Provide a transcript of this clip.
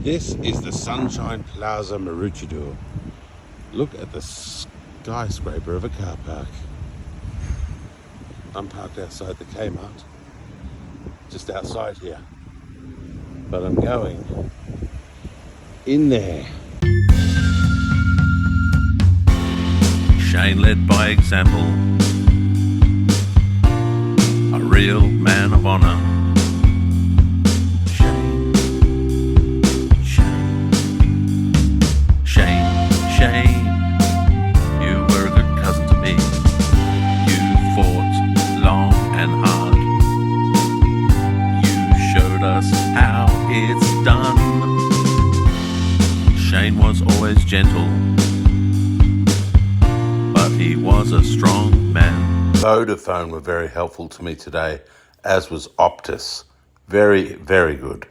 This is the Sunshine Plaza Maroochydore. Look at the skyscraper of a car park. I'm parked outside the Kmart, just outside here. But I'm going in there. Shane led by example, a real man of honour. Shane, you were a good cousin to me. You fought long and hard. You showed us how it's done. Shane was always gentle, but he was a strong man. Vodafone were very helpful to me today, as was Optus. Very, very good.